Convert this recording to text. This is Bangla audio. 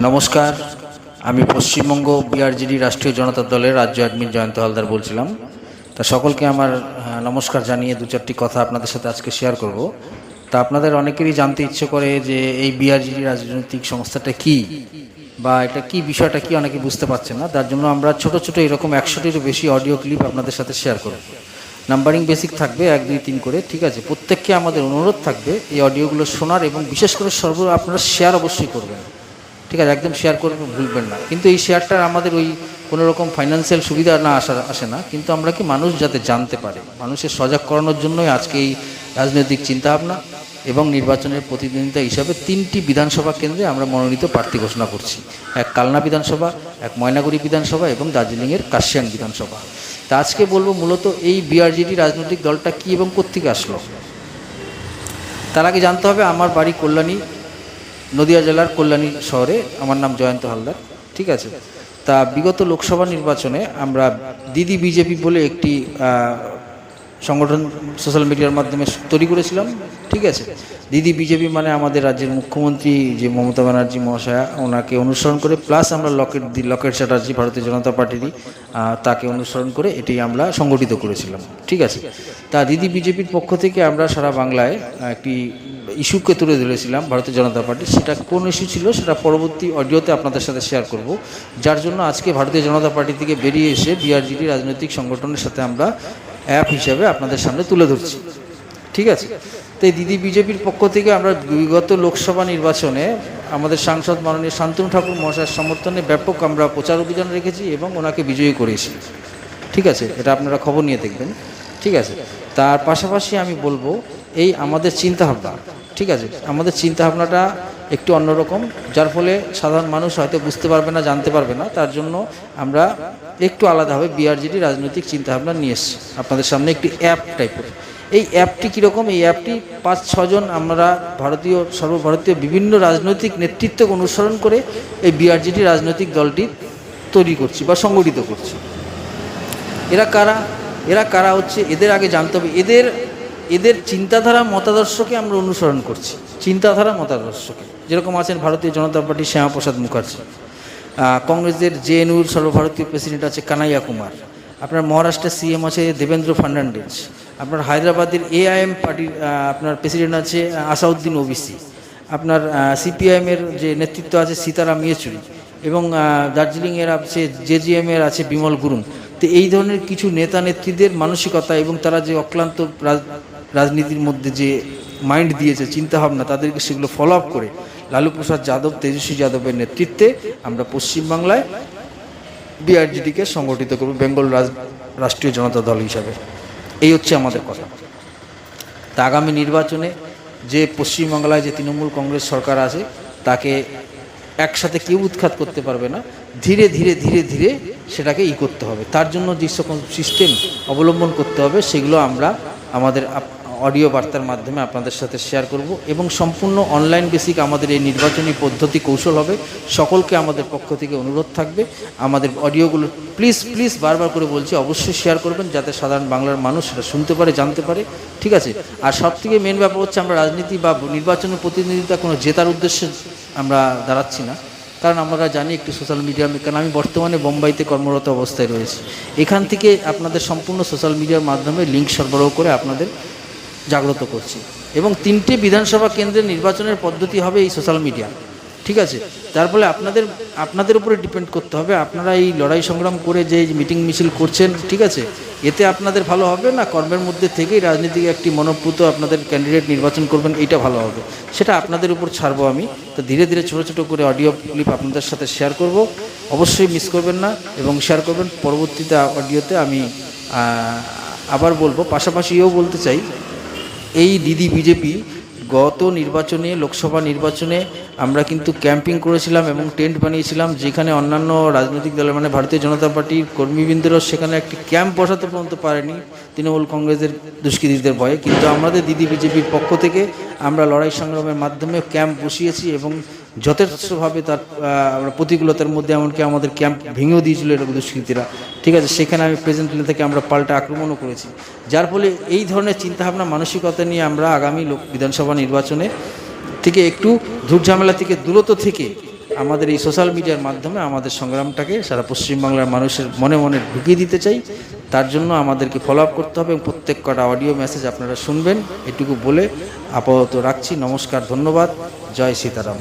নমস্কার, আমি পশ্চিমবঙ্গ বিআরজেডি রাষ্ট্রীয় জনতা দলের রাজ্য অ্যাডমিন জয়ন্ত হালদার বলছিলাম। তা সকলকে আমার নমস্কার জানিয়ে দু চারটি কথা আপনাদের সাথে আজকে শেয়ার করব। তা আপনাদের অনেকেরই জানতে ইচ্ছে করে যে এই বিআরজেডি রাজনৈতিক সংস্থাটা কি বা এটা কি, বিষয়টা কি, অনেকে বুঝতে পারছেন না। তার জন্য আমরা ছোট ছোট এরকম 100টিরও বেশি অডিও ক্লিপ আপনাদের সাথে শেয়ার করব। নাম্বারিং বেসিক থাকবে 1, 2, 3 করে, ঠিক আছে। প্রত্যেককে আমাদের অনুরোধ থাকবে এই অডিওগুলো শোনার এবং বিশেষ করে আপনারা শেয়ার অবশ্যই করবেন, ঠিক আছে। একদম শেয়ার করবেন, ভুলবেন না। কিন্তু এই শেয়ারটা আমাদের ওই কোনো রকম ফাইন্যান্সিয়াল সুবিধা না আসে না, কিন্তু আমরা কি মানুষ যাতে জানতে পারে, মানুষের সজাগ করানোর জন্যই আজকে এই রাজনৈতিক চিন্তাভাবনা এবং নির্বাচনের প্রতিদ্বন্দ্বিতা হিসাবে 3টি বিধানসভা কেন্দ্রে আমরা মনোনীত প্রার্থী ঘোষণা করছি। এক কালনা বিধানসভা, এক ময়নাগুড়ি বিধানসভা এবং দার্জিলিংয়ের কাশিয়াং বিধানসভা। তা আজকে বলবো মূলত এই বিআরজেডি রাজনৈতিক দলটা কী এবং কোত্থেকে আসলো। তার আগে জানতে হবে আমার বাড়ি কল্যাণী, নদিয়া জেলার কল্যাণী শহরে। আমার নাম জয়ন্ত হালদার, ঠিক আছে। তা বিগত লোকসভা নির্বাচনে আমরা দিদি বিজেপি বলে একটি সংগঠন সোশ্যাল মিডিয়ার মাধ্যমে তৈরি করেছিলাম, ঠিক আছে। দিদি বিজেপি মানে আমাদের রাজ্যের মুখ্যমন্ত্রী যে মমতা ব্যানার্জি মহাশয়া, ওনাকে অনুসরণ করে, প্লাস আমরা লকেট চ্যাটার্জি ভারতীয় জনতা পার্টিরই, তাকে অনুসরণ করে এটি আমরা সংগঠিত করেছিলাম, ঠিক আছে। তা দিদি বিজেপির পক্ষ থেকে আমরা সারা বাংলায় একটি ইস্যুকে তুলে ধরেছিলাম ভারতীয় জনতা পার্টি। সেটা কোন ইস্যু ছিল সেটা পরবর্তী অডিওতে আপনাদের সাথে শেয়ার করব, যার জন্য আজকে ভারতীয় জনতা পার্টি থেকে বেরিয়ে এসে বিআরজেডি রাজনৈতিক সংগঠনের সাথে আমরা অ্যাপ হিসাবে আপনাদের সামনে তুলে ধরছি, ঠিক আছে। তো এই দিদি বিজেপির পক্ষ থেকে আমরা বিগত লোকসভা নির্বাচনে আমাদের সাংসদ মাননীয় শান্তনু ঠাকুর মহাশয়ের সমর্থনে ব্যাপক আমরা প্রচার অভিযান রেখেছি এবং ওনাকে বিজয়ী করেছি, ঠিক আছে। এটা আপনারা খবর নিয়ে দেখবেন, ঠিক আছে। তার পাশাপাশি আমি বলবো এই আমাদের চিন্তাভাবনা, ঠিক আছে, আমাদের চিন্তাভাবনাটা একটু অন্যরকম, যার ফলে সাধারণ মানুষ হয়তো বুঝতে পারবে না, জানতে পারবে না। তার জন্য আমরা একটু আলাদাভাবে বিআরজেডি রাজনৈতিক চিন্তাভাবনা নিয়ে এসেছি আপনাদের সামনে, একটি অ্যাপ টাইপের। এই অ্যাপটি কীরকম, এই অ্যাপটি 5-6 জন আমরা সর্বভারতীয় বিভিন্ন রাজনৈতিক নেতৃত্বকে অনুসরণ করে এই বিআরজেডি রাজনৈতিক দলটি তৈরি করছি বা সংগঠিত করছি। এরা কারা হচ্ছে, এদের আগে জানতে হবে। এদের চিন্তাধারা মতাদর্শকে আমরা অনুসরণ করছি, চিন্তাধারা মতাদর্শকে। যেরকম আছেন ভারতীয় জনতা পার্টির শ্যামাপ্রসাদ মুখার্জি, কংগ্রেসের জেএনইউর সর্বভারতীয় প্রেসিডেন্ট আছে কানাইয়া কুমার, আপনার মহারাষ্ট্রের সিএম আছে দেবেন্দ্র ফার্নান্ডেজ, আপনার হায়দ্রাবাদের এআইএম পার্টির আপনার প্রেসিডেন্ট আছে আসাউদ্দিন ওবিসি, আপনার সিপিআইএমের যে নেতৃত্ব আছে সীতারাম ইয়েচুরি, এবং দার্জিলিংয়ের আছে জেজিএমের আছে বিমল গুরুং। তো এই ধরনের কিছু নেতা নেত্রীদের মানসিকতা এবং তারা যে অক্লান্ত রাজনীতির মধ্যে যে মাইন্ড দিয়েছে, চিন্তাভাবনা, তাদেরকে সেগুলো ফলো আপ করে লালু প্রসাদ যাদব, তেজস্বী যাদবের নেতৃত্বে আমরা পশ্চিমবাংলায় বিআরজেডিকে সংগঠিত করব বেঙ্গল রাষ্ট্রীয় জনতা দল হিসাবে। এই হচ্ছে আমাদের কথা। তা আগামী নির্বাচনে যে পশ্চিমবাংলায় যে তৃণমূল কংগ্রেস সরকার আছে তাকে একসাথে কেউ উৎখাত করতে পারবে না। ধীরে ধীরে ধীরে ধীরে সেটাকে করতে হবে। তার জন্য যে সকল সিস্টেম অবলম্বন করতে হবে সেগুলো আমরা আমাদের অডিও বার্তার মাধ্যমে আপনাদের সাথে শেয়ার করব এবং সম্পূর্ণ অনলাইন বেসিক আমাদের এই নির্বাচনী পদ্ধতি কৌশল হবে। সকলকে আমাদের পক্ষ থেকে অনুরোধ থাকবে আমাদের অডিওগুলো প্লিজ বারবার করে বলছি অবশ্যই শেয়ার করবেন, যাতে সাধারণ বাংলার মানুষ সেটা শুনতে পারে, জানতে পারে, ঠিক আছে। আর সবথেকে মেন ব্যাপার হচ্ছে আমরা রাজনীতি বা নির্বাচনের প্রতিনিধিতা কোনো জেতার উদ্দেশ্যে আমরা দাঁড়াচ্ছি না, কারণ আমরা জানি একটু সোশ্যাল মিডিয়া, কারণ আমি বর্তমানে বোম্বাইতে কর্মরত অবস্থায় রয়েছি। এখান থেকে আপনাদের সম্পূর্ণ সোশ্যাল মিডিয়ার মাধ্যমে লিঙ্ক সরবরাহ করে আপনাদের জাগ্রত করছি এবং 3টে বিধানসভা কেন্দ্রের নির্বাচনের পদ্ধতি হবে এই সোশ্যাল মিডিয়া, ঠিক আছে। তার ফলে আপনাদের উপরে ডিপেন্ড করতে হবে, আপনারা এই লড়াই সংগ্রাম করে যে মিটিং মিছিল করছেন, ঠিক আছে, এতে আপনাদের ভালো হবে না কর্মের মধ্যে থেকেই রাজনীতিকে একটি মনোপ্রুত আপনাদের ক্যান্ডিডেট নির্বাচন করবেন, এইটা ভালো হবে, সেটা আপনাদের উপর ছাড়বো আমি। তো ধীরে ধীরে ছোটো ছোটো করে অডিও ক্লিপ আপনাদের সাথে শেয়ার করব, অবশ্যই মিস করবেন না এবং শেয়ার করবেন। পরবর্তীতে অডিওতে আমি আবার বলবো। পাশাপাশি এও বলতে চাই, এই দিদি বিজেপি গত নির্বাচনে, লোকসভা নির্বাচনে আমরা কিন্তু ক্যাম্পিং করেছিলাম এবং টেন্ট বানিয়েছিলাম, যেখানে অন্যান্য রাজনৈতিক দলের মানে ভারতীয় জনতা পার্টির কর্মীবৃন্দরাও সেখানে একটি ক্যাম্প বসাতে পর্যন্ত পারেনি তৃণমূল কংগ্রেসের দুষ্কৃতীদের ভয়ে। কিন্তু আমাদের দিদি বিজেপির পক্ষ থেকে আমরা লড়াই সংগ্রামের মাধ্যমে ক্যাম্প বসিয়েছি এবং যথেষ্টভাবে তার প্রতিকূলতার মধ্যে এমনকি আমাদের ক্যাম্প ভেঙেও দিয়েছিল এরকম দুষ্কৃতীরা, ঠিক আছে। সেখানে আমি প্রেজেন্ট থেকে আমরা পাল্টা আক্রমণও করেছি, যার ফলে এই ধরনের চিন্তাভাবনা মানসিকতা নিয়ে আমরা আগামী বিধানসভা নির্বাচনে থেকে একটু ঝামেলা থেকে দূরত থেকে আমাদের এই সোশ্যাল মিডিয়ার মাধ্যমে আমাদের সংগ্রামটাকে সারা পশ্চিমবাংলার মানুষের মনে মনে ঢুকিয়ে দিতে চাই। তার জন্য আমাদেরকে ফলো আপ করতে হবে এবং প্রত্যেক কটা অডিও মেসেজ আপনারা শুনবেন, এটুকু বলে আপাতত রাখছি। নমস্কার, ধন্যবাদ, জয় সীতারাম।